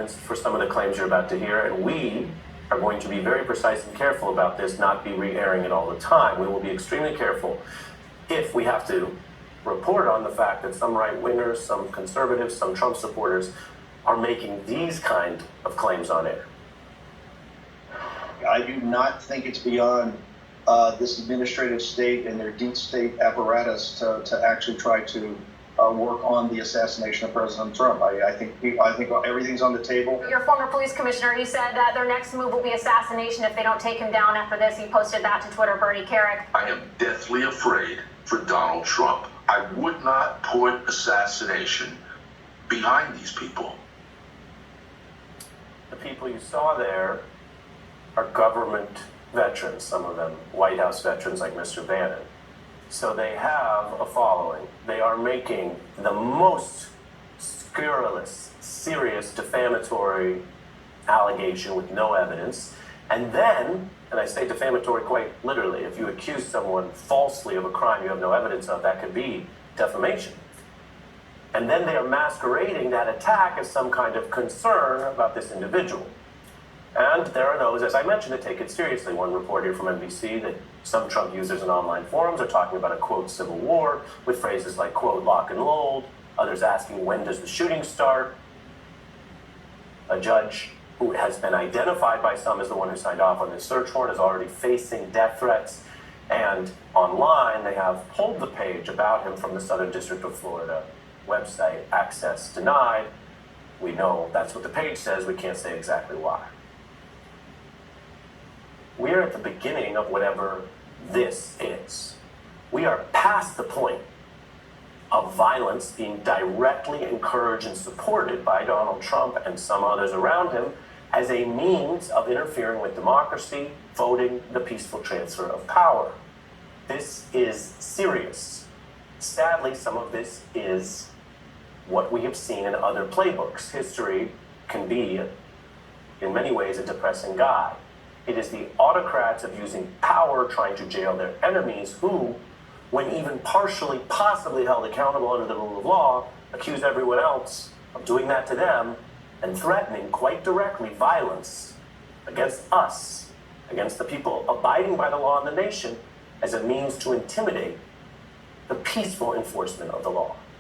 evidence for some of the claims you're about to hear, and we are going to be very precise and careful about this, not be re-airing it all the time. We will be extremely careful if we have to report on the fact that some right-wingers, some conservatives, some Trump supporters are making these kind of claims on air. I do not think it's beyond this administrative state and their deep state apparatus to actually try to work on the assassination of President Trump. I think everything's on the table. Your former police commissioner, he said that their next move will be assassination if they don't take him down after this. He posted that to Twitter, Bernie Carrick. I am deathly afraid for Donald Trump. I would not put assassination behind these people. The people you saw there are government veterans, some of them White House veterans like Mr. Bannon. So they have a following. They are making the most scurrilous, serious, defamatory allegation with no evidence. And then, and I say defamatory quite literally, if you accuse someone falsely of a crime you have no evidence of, that could be defamation. And then they are masquerading that attack as some kind of concern about this individual. And there are those, as I mentioned, that take it seriously. One report here from NBC that some Trump users in online forums are talking about a, quote, civil war with phrases like, quote, lock and load. Others asking, when does the shooting start? A judge who has been identified by some as the one who signed off on this search warrant is already facing death threats. And online, they have pulled the page about him from the Southern District of Florida website, access denied. We know that's what the page says. We can't say exactly why. We're at the beginning of whatever this is. We are past the point of violence being directly encouraged and supported by Donald Trump and some others around him as a means of interfering with democracy, voting, the peaceful transfer of power. This is serious. Sadly, some of this is what we have seen in other playbooks. History can be, in many ways, a depressing guide. It is the autocrats abusing power, trying to jail their enemies who, when even partially, possibly held accountable under the rule of law, accuse everyone else of doing that to them and threatening quite directly violence against us, against the people abiding by the law in the nation as a means to intimidate the peaceful enforcement of the law.